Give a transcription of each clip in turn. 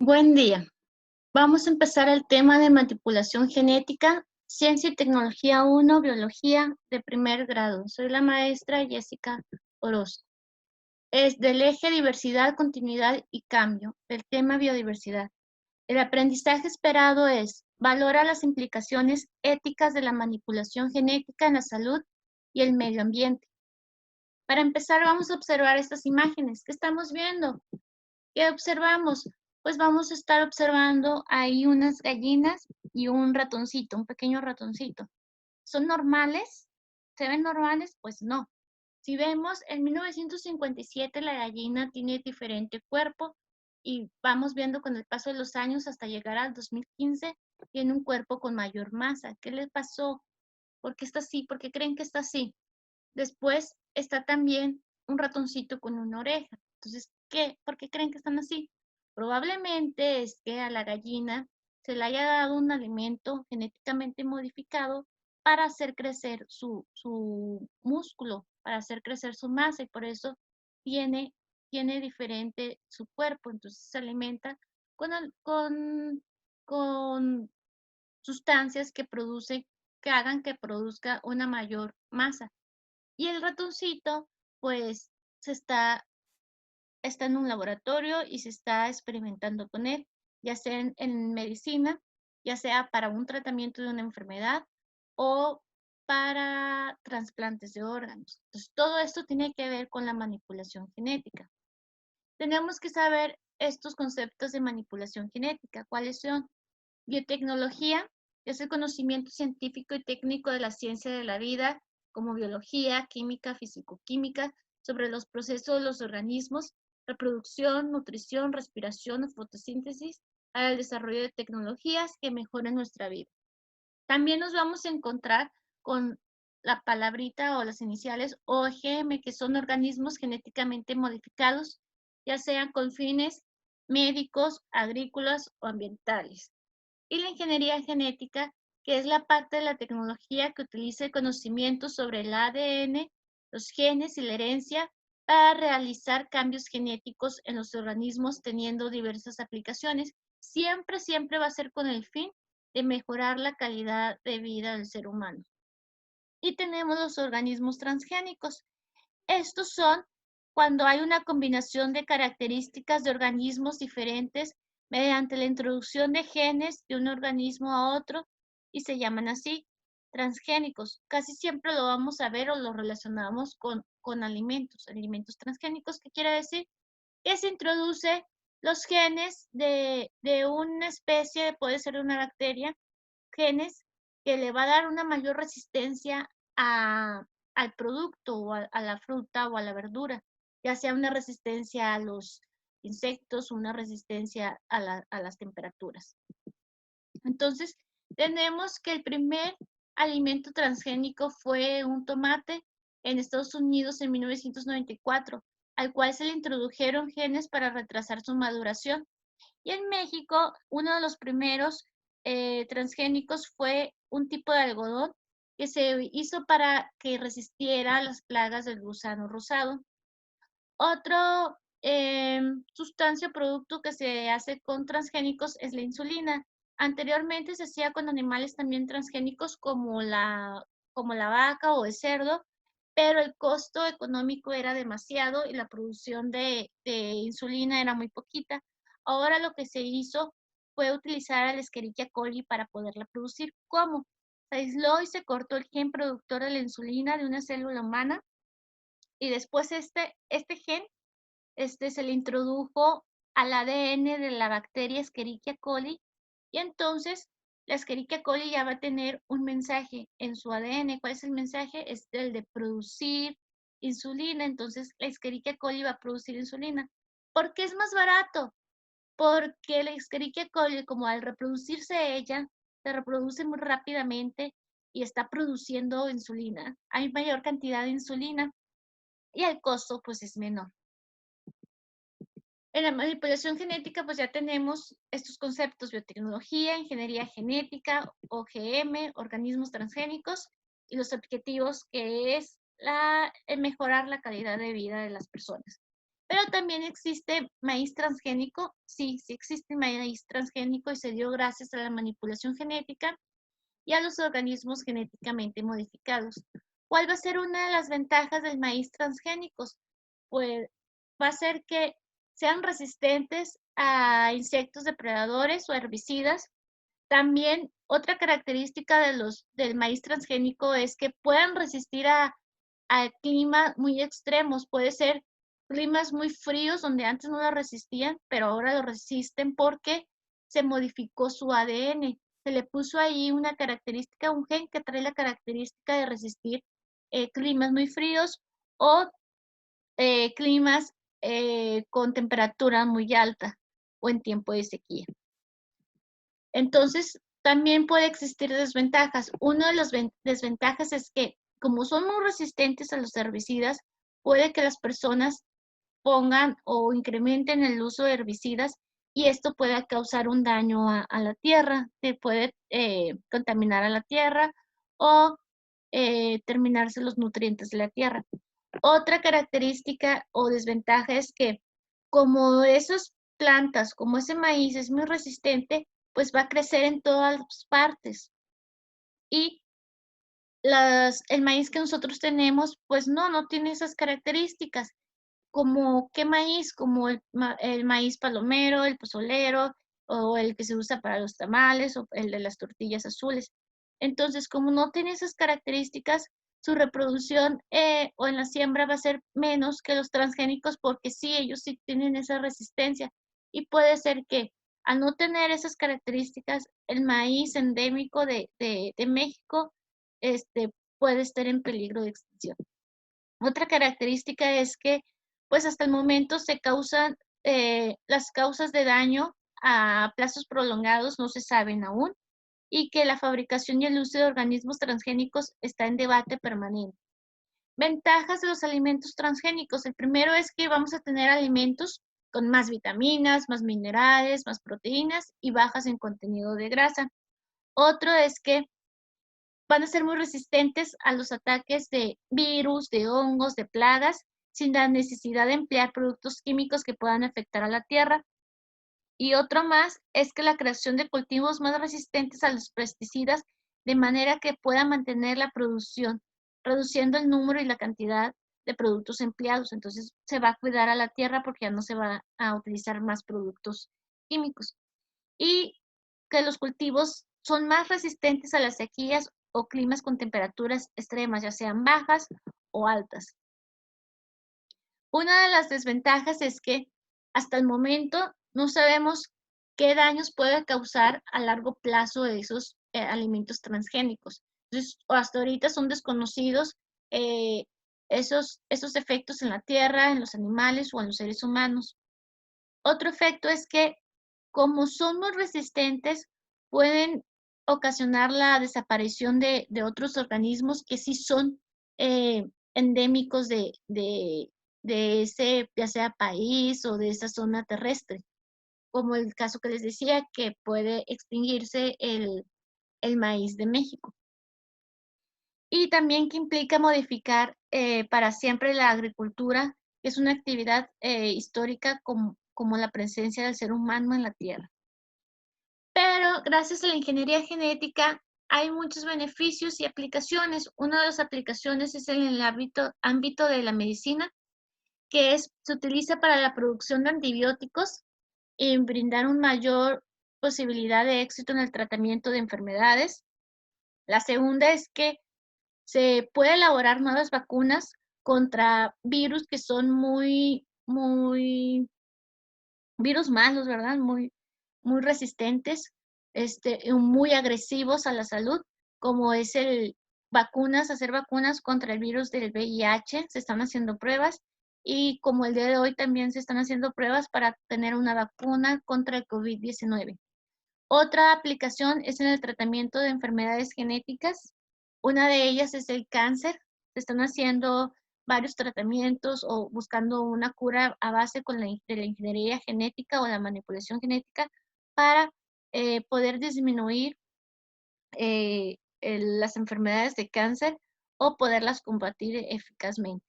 Buen día. Vamos a empezar el tema de manipulación genética, Ciencia y Tecnología 1, Biología de primer grado. Soy la maestra Jessica Orozco. Es del eje diversidad, continuidad y cambio, del tema biodiversidad. El aprendizaje esperado es: valora las implicaciones éticas de la manipulación genética en la salud y el medio ambiente. Para empezar, vamos a observar estas imágenes. ¿Qué estamos viendo? ¿Qué observamos? Pues vamos a estar observando ahí unas gallinas y un ratoncito, un pequeño ratoncito. ¿Son normales? ¿Se ven normales? Pues no. Si vemos, en 1957 la gallina tiene diferente cuerpo y vamos viendo con el paso de los años hasta llegar al 2015, tiene un cuerpo con mayor masa. ¿Qué le pasó? ¿Por qué está así? ¿Por qué creen que está así? Después está también un ratoncito con una oreja. Entonces, ¿qué? ¿Por qué creen que están así? Probablemente es que a la gallina se le haya dado un alimento genéticamente modificado para hacer crecer su músculo, para hacer crecer su masa, y por eso tiene, tiene diferente su cuerpo. Entonces se alimenta con sustancias que producen, que hagan que produzca una mayor masa. Y el ratoncito, pues, está en un laboratorio y se está experimentando con él, ya sea en medicina, ya sea para un tratamiento de una enfermedad o para trasplantes de órganos. Entonces, todo esto tiene que ver con la manipulación genética. Tenemos que saber estos conceptos de manipulación genética. ¿Cuáles son? Biotecnología es el conocimiento científico y técnico de la ciencia de la vida, como biología, química, fisicoquímica, sobre los procesos de los organismos, reproducción, nutrición, respiración o fotosíntesis, para el desarrollo de tecnologías que mejoren nuestra vida. También nos vamos a encontrar con la palabrita o las iniciales OGM, que son organismos genéticamente modificados, ya sean con fines médicos, agrícolas o ambientales. Y la ingeniería genética, que es la parte de la tecnología que utiliza el conocimiento sobre el ADN, los genes y la herencia para realizar cambios genéticos en los organismos, teniendo diversas aplicaciones. Siempre va a ser con el fin de mejorar la calidad de vida del ser humano. Y tenemos los organismos transgénicos. Estos son cuando hay una combinación de características de organismos diferentes mediante la introducción de genes de un organismo a otro, y se llaman así transgénicos. Casi siempre lo vamos a ver o lo relacionamos con alimentos transgénicos. ¿Qué quiere decir? Que se introduce los genes de una especie, puede ser una bacteria, genes que le va a dar una mayor resistencia al producto o a la fruta o a la verdura, ya sea una resistencia a los insectos, una resistencia a las temperaturas. Entonces, tenemos que el primer alimento transgénico fue un tomate en Estados Unidos en 1994, al cual se le introdujeron genes para retrasar su maduración. Y en México, uno de los primeros transgénicos fue un tipo de algodón que se hizo para que resistiera las plagas del gusano rosado. Otro sustancia o producto que se hace con transgénicos es la insulina. Anteriormente se hacía con animales también transgénicos como la vaca o el cerdo, pero el costo económico era demasiado y la producción de insulina era muy poquita. Ahora lo que se hizo fue utilizar al Escherichia coli para poderla producir. ¿Cómo? Se aisló y se cortó el gen productor de la insulina de una célula humana, y después este gen se le introdujo al ADN de la bacteria Escherichia coli, y entonces la Escherichia coli ya va a tener un mensaje en su ADN. ¿Cuál es el mensaje? Es el de producir insulina. Entonces la Escherichia coli va a producir insulina. ¿Por qué es más barato? Porque la Escherichia coli, como al reproducirse ella, se reproduce muy rápidamente y está produciendo insulina. Hay mayor cantidad de insulina y el costo pues es menor. En la manipulación genética, pues ya tenemos estos conceptos: biotecnología, ingeniería genética, OGM, organismos transgénicos, y los objetivos, que es mejorar la calidad de vida de las personas. Pero también existe maíz transgénico, sí, sí existe maíz transgénico y se dio gracias a la manipulación genética y a los organismos genéticamente modificados. ¿Cuál va a ser una de las ventajas del maíz transgénicos? Pues va a ser que sean resistentes a insectos depredadores o herbicidas. También otra característica del maíz transgénico es que puedan resistir a climas muy extremos. Puede ser climas muy fríos donde antes no lo resistían, pero ahora lo resisten porque se modificó su ADN. Se le puso ahí una característica, un gen que trae la característica de resistir climas muy fríos o climas con temperatura muy alta o en tiempo de sequía. Entonces, también puede existir desventajas. Una de las desventajas es que, como son muy resistentes a los herbicidas, puede que las personas pongan o incrementen el uso de herbicidas y esto pueda causar un daño a la tierra, se puede contaminar a la tierra o terminarse los nutrientes de la tierra. Otra característica o desventaja es que como esas plantas, como ese maíz es muy resistente, pues va a crecer en todas partes. Y el maíz que nosotros tenemos, pues no tiene esas características. Como qué maíz, como el maíz palomero, el pozolero, o el que se usa para los tamales, o el de las tortillas azules. Entonces, como no tiene esas características, su reproducción o en la siembra va a ser menos que los transgénicos porque sí, ellos sí tienen esa resistencia. Y puede ser que al no tener esas características, el maíz endémico de México puede estar en peligro de extinción. Otra característica es que, pues hasta el momento se causan, las causas de daño a plazos prolongados no se saben aún y que la fabricación y el uso de organismos transgénicos está en debate permanente. Ventajas de los alimentos transgénicos. El primero es que vamos a tener alimentos con más vitaminas, más minerales, más proteínas y bajas en contenido de grasa. Otro es que van a ser muy resistentes a los ataques de virus, de hongos, de plagas, sin la necesidad de emplear productos químicos que puedan afectar a la tierra. Y otro más es que la creación de cultivos más resistentes a los pesticidas, de manera que pueda mantener la producción, reduciendo el número y la cantidad de productos empleados. Entonces se va a cuidar a la tierra porque ya no se va a utilizar más productos químicos. Y que los cultivos son más resistentes a las sequías o climas con temperaturas extremas, ya sean bajas o altas. Una de las desventajas es que hasta el momento no sabemos qué daños puede causar a largo plazo esos alimentos transgénicos. Entonces, hasta ahorita son desconocidos eh, esos efectos en la tierra, en los animales o en los seres humanos. Otro efecto es que como son muy resistentes, pueden ocasionar la desaparición de otros organismos que sí son endémicos de ese, ya sea país o de esa zona terrestre, como el caso que les decía, que puede extinguirse el maíz de México. Y también que implica modificar para siempre la agricultura, que es una actividad histórica como la presencia del ser humano en la tierra. Pero gracias a la ingeniería genética hay muchos beneficios y aplicaciones. Una de las aplicaciones es en el ámbito de la medicina, se utiliza para la producción de antibióticos y brindar una mayor posibilidad de éxito en el tratamiento de enfermedades. La segunda es que se puede elaborar nuevas vacunas contra virus que son muy virus malos, ¿verdad? Muy resistentes, muy agresivos a la salud, como es hacer vacunas contra el virus del VIH, se están haciendo pruebas, y como el día de hoy también se están haciendo pruebas para tener una vacuna contra el COVID-19. Otra aplicación es en el tratamiento de enfermedades genéticas. Una de ellas es el cáncer. Se están haciendo varios tratamientos o buscando una cura a base de la ingeniería genética o la manipulación genética para poder disminuir las enfermedades de cáncer o poderlas combatir eficazmente.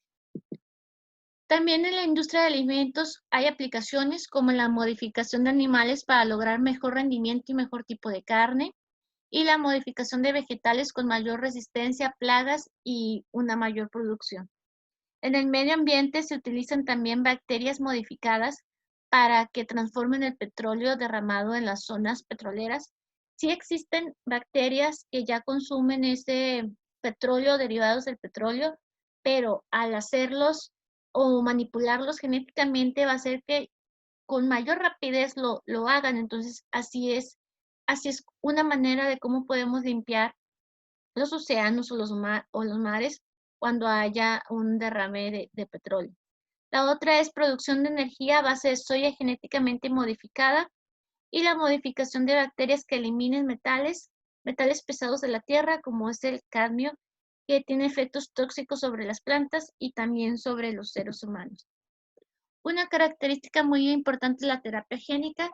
También en la industria de alimentos hay aplicaciones como la modificación de animales para lograr mejor rendimiento y mejor tipo de carne, y la modificación de vegetales con mayor resistencia a plagas y una mayor producción. En el medio ambiente se utilizan también bacterias modificadas para que transformen el petróleo derramado en las zonas petroleras. Sí existen bacterias que ya consumen ese petróleo, derivados del petróleo, pero al hacerlos o manipularlos genéticamente va a hacer que con mayor rapidez lo hagan. Entonces, así es una manera de cómo podemos limpiar los océanos o los mares cuando haya un derrame de petróleo. La otra es producción de energía a base de soya genéticamente modificada y la modificación de bacterias que eliminen metales pesados de la tierra, como es el cadmio, que tiene efectos tóxicos sobre las plantas y también sobre los seres humanos. Una característica muy importante es la terapia génica,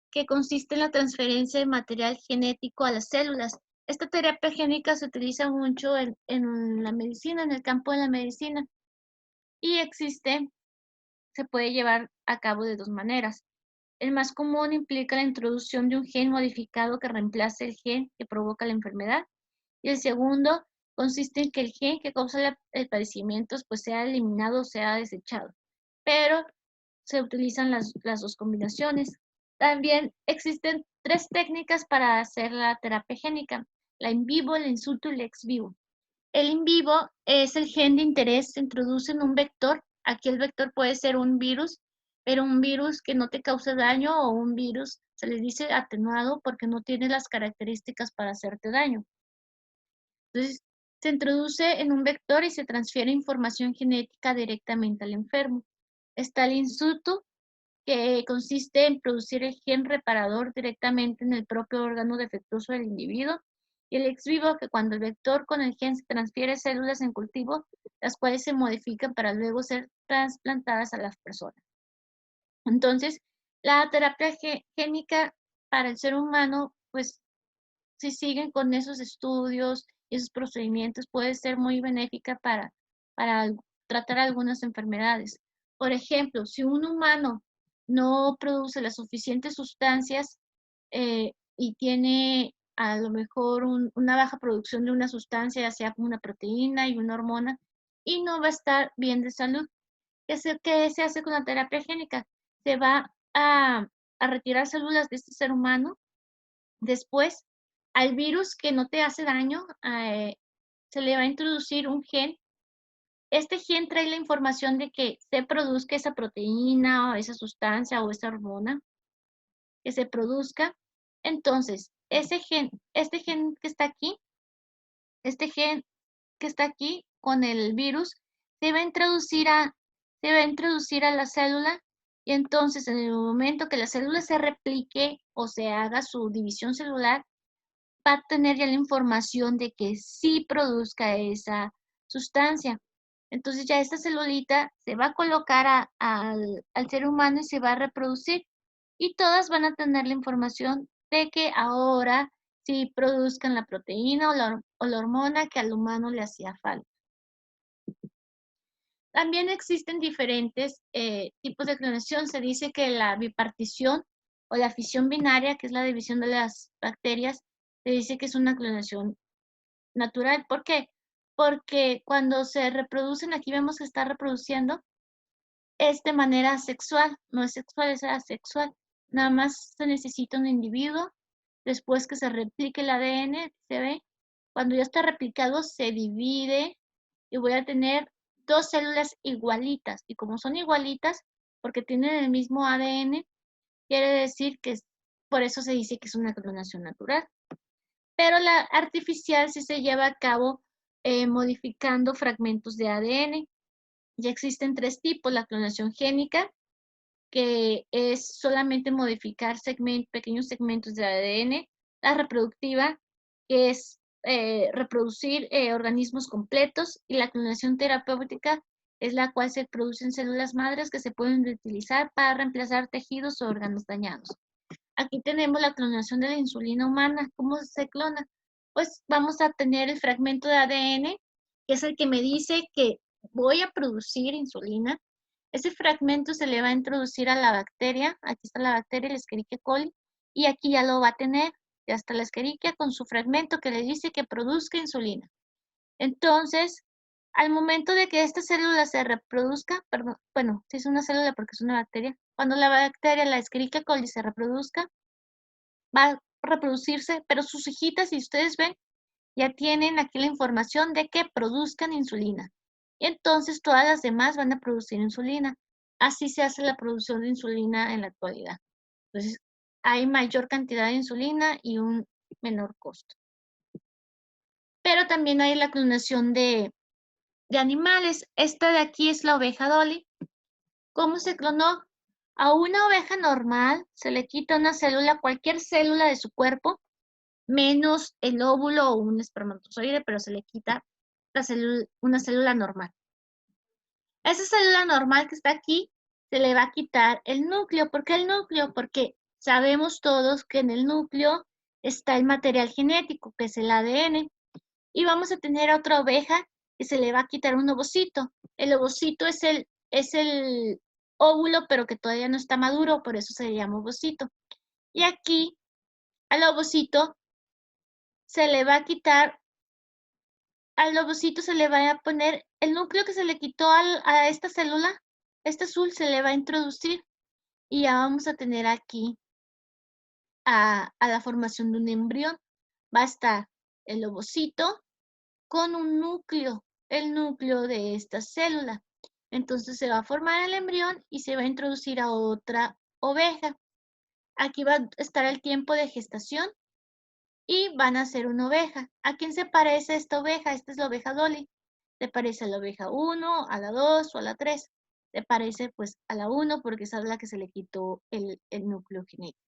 que consiste en la transferencia de material genético a las células. Esta terapia génica se utiliza mucho en la medicina, en el campo de la medicina, y se puede llevar a cabo de dos maneras. El más común implica la introducción de un gen modificado que reemplace el gen que provoca la enfermedad, y el segundo consiste en que el gen que causa el padecimiento pues sea eliminado o sea desechado. Pero se utilizan las dos combinaciones. También existen tres técnicas para hacer la terapia génica: la in vivo, el in situ y el ex vivo. El in vivo es el gen de interés, se introduce en un vector. Aquí el vector puede ser un virus, pero un virus que no te cause daño, o un virus, se le dice atenuado porque no tiene las características para hacerte daño. Entonces, se introduce en un vector y se transfiere información genética directamente al enfermo. Está el in situ, que consiste en producir el gen reparador directamente en el propio órgano defectuoso del individuo, y el ex vivo, que cuando el vector con el gen se transfiere células en cultivo, las cuales se modifican para luego ser trasplantadas a las personas. Entonces, la terapia génica para el ser humano, pues si siguen con esos estudios y esos procedimientos, puede ser muy benéfica para tratar algunas enfermedades. Por ejemplo, si un humano no produce las suficientes sustancias y tiene a lo mejor una baja producción de una sustancia, ya sea como una proteína y una hormona, y no va a estar bien de salud. ¿Qué se hace con la terapia génica? Se va a retirar células de este ser humano. Después, al virus que no te hace daño, se le va a introducir un gen. Este gen trae la información de que se produzca esa proteína o esa sustancia o esa hormona que se produzca. Entonces, este gen que está aquí, este gen que está aquí con el virus, se va a se va a introducir a la célula, y entonces en el momento que la célula se replique o se haga su división celular, va a tener ya la información de que sí produzca esa sustancia. Entonces ya esta celulita se va a colocar al ser humano y se va a reproducir. Y todas van a tener la información de que ahora sí produzcan la proteína o la hormona que al humano le hacía falta. También existen diferentes tipos de clonación. Se dice que la bipartición o la fisión binaria, que es la división de las bacterias, se dice que es una clonación natural. ¿Por qué? Porque cuando se reproducen, aquí vemos que está reproduciendo, es de manera sexual, no es sexual, es asexual. Nada más se necesita un individuo, después que se replique el ADN, se ve, cuando ya está replicado, se divide y voy a tener dos células igualitas. Y como son igualitas, porque tienen el mismo ADN, quiere decir que por eso se dice que es una clonación natural. Pero la artificial sí se lleva a cabo modificando fragmentos de ADN. Ya existen tres tipos: la clonación génica, que es solamente modificar pequeños segmentos de ADN; la reproductiva, que es reproducir organismos completos; y la clonación terapéutica, es la cual se producen células madres que se pueden utilizar para reemplazar tejidos o órganos dañados. Aquí tenemos la clonación de la insulina humana. ¿Cómo se clona? Pues vamos a tener el fragmento de ADN, que es el que me dice que voy a producir insulina. Ese fragmento se le va a introducir a la bacteria, aquí está la bacteria, el Escherichia coli, y aquí ya lo va a tener, ya está la Escherichia con su fragmento que le dice que produzca insulina. Entonces, al momento de que esta célula se reproduzca, perdón, bueno, si es una célula porque es una bacteria, cuando la bacteria, la Escherichia coli, se reproduzca, va a reproducirse, pero sus hijitas, si ustedes ven, ya tienen aquí la información de que produzcan insulina. Y entonces todas las demás van a producir insulina. Así se hace la producción de insulina en la actualidad. Entonces, hay mayor cantidad de insulina y un menor costo. Pero también hay la clonación de animales. Esta de aquí es la oveja Dolly. ¿Cómo se clonó? A una oveja normal se le quita una célula, cualquier célula de su cuerpo, menos el óvulo o un espermatozoide, pero se le quita una célula normal. A esa célula normal que está aquí, se le va a quitar el núcleo. ¿Por qué el núcleo? Porque sabemos todos que en el núcleo está el material genético, que es el ADN. Y vamos a tener otra oveja que se le va a quitar un ovocito. El ovocito es el óvulo, pero que todavía no está maduro, por eso se le llama ovocito. Y aquí al ovocito se le va a quitar, al ovocito se le va a poner el núcleo que se le quitó a esta célula, este azul se le va a introducir y ya vamos a tener aquí a la formación de un embrión. Va a estar el ovocito con un núcleo, el núcleo de esta célula. Entonces se va a formar el embrión y se va a introducir a otra oveja. Aquí va a estar el tiempo de gestación y van a ser una oveja. ¿A quién se parece esta oveja? Esta es la oveja Dolly. ¿Te parece a la oveja 1, a la 2 o a la 3? Te parece pues a la 1 porque esa es la que se le quitó el núcleo genético.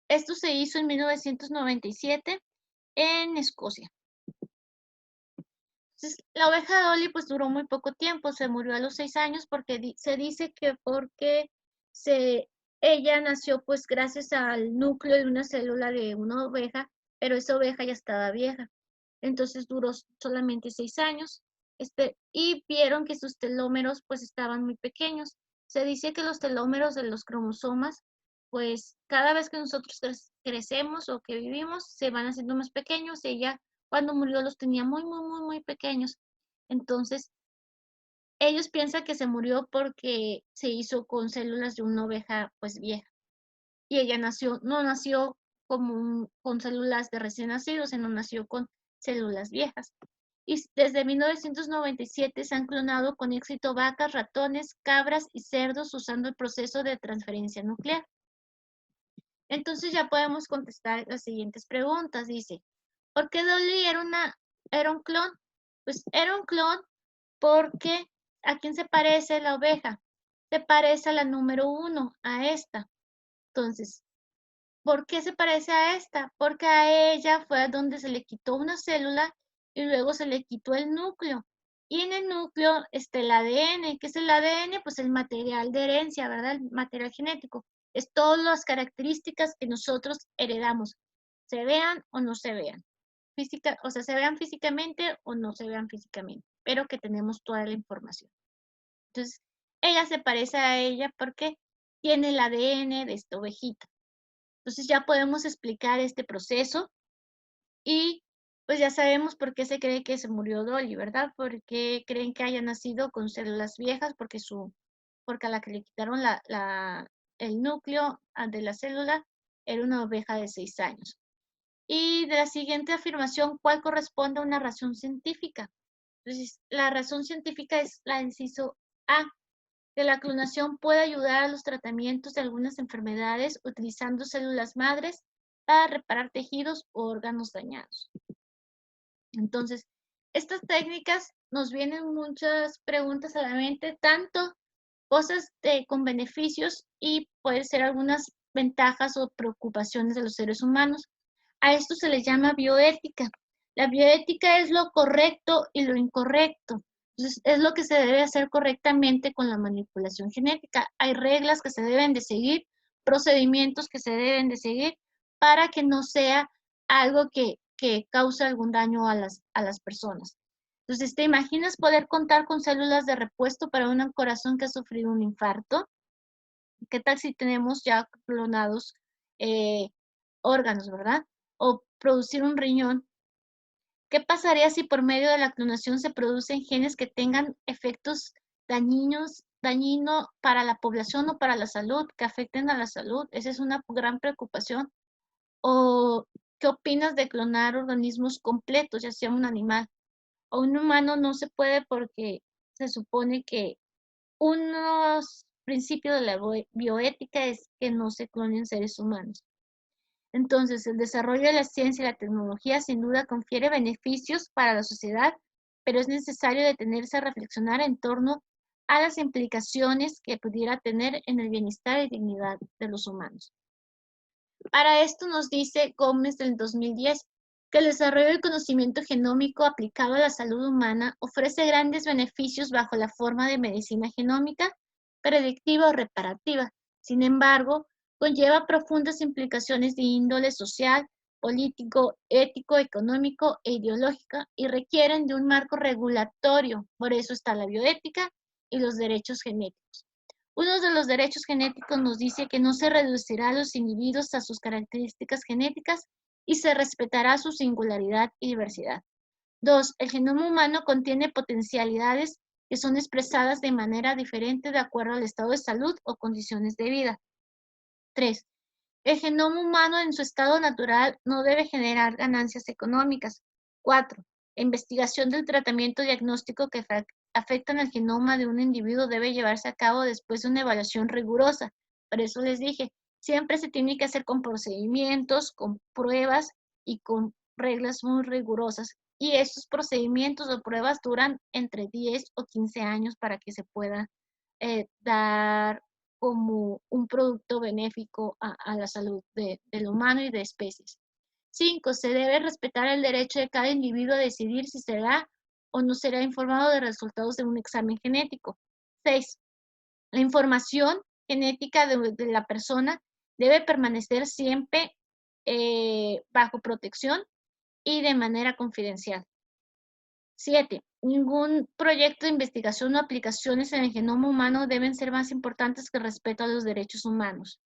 Esto se hizo en 1997 en Escocia. Entonces, la oveja Dolly pues duró muy poco tiempo, se murió a los 6 años porque se dice que porque ella nació pues gracias al núcleo de una célula de una oveja, pero esa oveja ya estaba vieja. Entonces duró solamente 6 años y vieron que sus telómeros pues estaban muy pequeños. Se dice que los telómeros de los cromosomas pues cada vez que nosotros crecemos o que vivimos se van haciendo más pequeños. Ella cuando murió los tenía muy, muy, muy, muy pequeños. Entonces, ellos piensan que se murió porque se hizo con células de una oveja pues vieja. Y ella no nació con células de recién nacidos, sino nació con células viejas. Y desde 1997 se han clonado con éxito vacas, ratones, cabras y cerdos usando el proceso de transferencia nuclear. Entonces ya podemos contestar las siguientes preguntas. Dice, ¿por qué Dolly era un clon? Pues era un clon porque ¿a quién se parece la oveja? Se parece a la número 1, a esta. Entonces, ¿por qué se parece a esta? Porque a ella fue a donde se le quitó una célula y luego se le quitó el núcleo. Y en el núcleo está el ADN. ¿Qué es el ADN? Pues el material de herencia, ¿verdad? El material genético. Es todas las características que nosotros heredamos, se vean o no se vean. O sea, se vean físicamente o no se vean físicamente, pero que tenemos toda la información. Entonces, ella se parece a ella porque tiene el ADN de esta ovejita. Entonces ya podemos explicar este proceso y pues ya sabemos por qué se cree que se murió Dolly, ¿verdad? Porque creen que haya nacido con células viejas porque a la que le quitaron el núcleo de la célula era una oveja de 6 años. Y de la siguiente afirmación, ¿cuál corresponde a una razón científica? Entonces, la razón científica es la inciso A, que la clonación puede ayudar a los tratamientos de algunas enfermedades utilizando células madres para reparar tejidos o órganos dañados. Entonces, estas técnicas nos vienen muchas preguntas a la mente, tanto cosas con beneficios y puede ser algunas ventajas o preocupaciones de los seres humanos. A esto se le llama bioética. La bioética es lo correcto y lo incorrecto. Entonces, es lo que se debe hacer correctamente con la manipulación genética. Hay reglas que se deben de seguir, procedimientos que se deben de seguir para que no sea algo que cause algún daño a las personas. Entonces, ¿te imaginas poder contar con células de repuesto para un corazón que ha sufrido un infarto? ¿Qué tal si tenemos ya clonados eh, órganos, verdad? O producir un riñón. ¿Qué pasaría si por medio de la clonación se producen genes que tengan efectos dañino para la población o para la salud, que afecten a la salud? Esa es una gran preocupación. ¿O qué opinas de clonar organismos completos, ya sea un animal o un humano? No se puede porque se supone que unos principios de la bioética es que no se clonen seres humanos. Entonces, el desarrollo de la ciencia y la tecnología sin duda confiere beneficios para la sociedad, pero es necesario detenerse a reflexionar en torno a las implicaciones que pudiera tener en el bienestar y dignidad de los humanos. Para esto nos dice Gómez del 2010 que el desarrollo del conocimiento genómico aplicado a la salud humana ofrece grandes beneficios bajo la forma de medicina genómica, predictiva o reparativa. Sin embargo, conlleva profundas implicaciones de índole social, político, ético, económico e ideológica y requieren de un marco regulatorio. Por eso está la bioética y los derechos genéticos. Uno de los derechos genéticos nos dice que no se reducirá a los individuos a sus características genéticas y se respetará su singularidad y diversidad. 2. El genoma humano contiene potencialidades que son expresadas de manera diferente de acuerdo al estado de salud o condiciones de vida. 3. El genoma humano en su estado natural no debe generar ganancias económicas. 4. La investigación del tratamiento diagnóstico que afectan al genoma de un individuo debe llevarse a cabo después de una evaluación rigurosa. Por eso les dije, siempre se tiene que hacer con procedimientos, con pruebas y con reglas muy rigurosas. Y esos procedimientos o pruebas duran entre 10 o 15 años para que se pueda dar como un producto benéfico a la salud del humano y de especies. 5. Se debe respetar el derecho de cada individuo a decidir si será o no será informado de resultados de un examen genético. 6. La información genética de la persona debe permanecer siempre bajo protección y de manera confidencial. 7. Ningún proyecto de investigación o aplicaciones en el genoma humano deben ser más importantes que el respeto a los derechos humanos.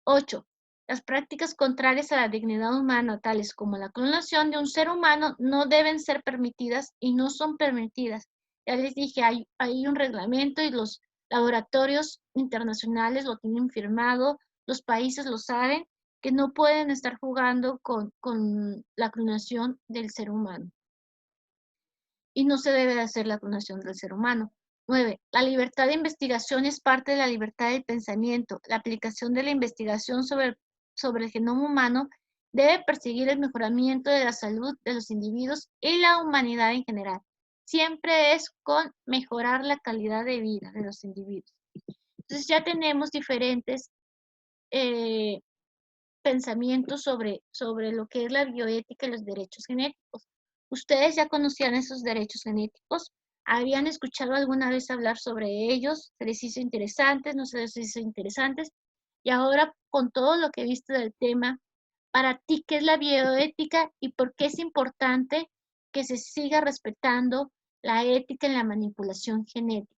8. Las prácticas contrarias a la dignidad humana, tales como la clonación de un ser humano, no deben ser permitidas y no son permitidas. Ya les dije, hay un reglamento y los laboratorios internacionales lo tienen firmado, los países lo saben, que no pueden estar jugando con la clonación del ser humano y no se debe de hacer la clonación del ser humano. 9. La libertad de investigación es parte de la libertad de pensamiento. La aplicación de la investigación sobre el genoma humano debe perseguir el mejoramiento de la salud de los individuos y la humanidad en general. Siempre es con mejorar la calidad de vida de los individuos. Entonces ya tenemos diferentes eh, pensamientos sobre lo que es la bioética y los derechos genéticos. ¿Ustedes ya conocían esos derechos genéticos? ¿Habían escuchado alguna vez hablar sobre ellos? ¿Se les hizo interesantes? ¿No se les hizo interesantes? Y ahora, con todo lo que viste del tema, para ti, ¿qué es la bioética y por qué es importante que se siga respetando la ética en la manipulación genética?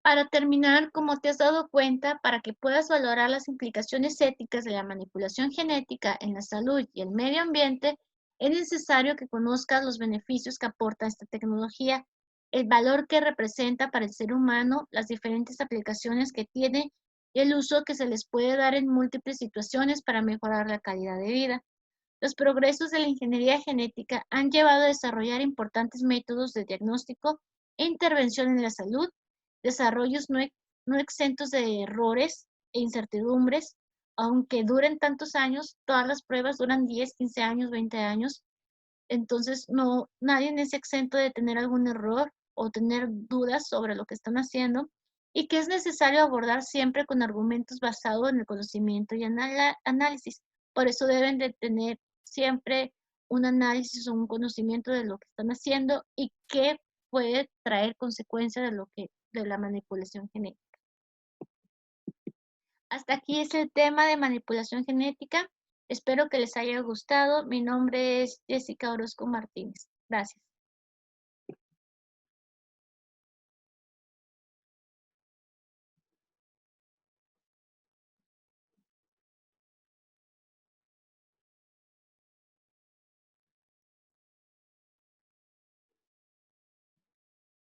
Para terminar, como te has dado cuenta, para que puedas valorar las implicaciones éticas de la manipulación genética en la salud y el medio ambiente, es necesario que conozcas los beneficios que aporta esta tecnología, el valor que representa para el ser humano, las diferentes aplicaciones que tiene y el uso que se les puede dar en múltiples situaciones para mejorar la calidad de vida. Los progresos de la ingeniería genética han llevado a desarrollar importantes métodos de diagnóstico e intervención en la salud, desarrollos no exentos de errores e incertidumbres, aunque duren tantos años, todas las pruebas duran 10, 15 años, 20 años, entonces no, nadie es exento de tener algún error o tener dudas sobre lo que están haciendo y que es necesario abordar siempre con argumentos basados en el conocimiento y análisis. Por eso deben de tener siempre un análisis o un conocimiento de lo que están haciendo y qué puede traer consecuencias de la manipulación genética. Hasta aquí es el tema de manipulación genética. Espero que les haya gustado. Mi nombre es Jessica Orozco Martínez. Gracias.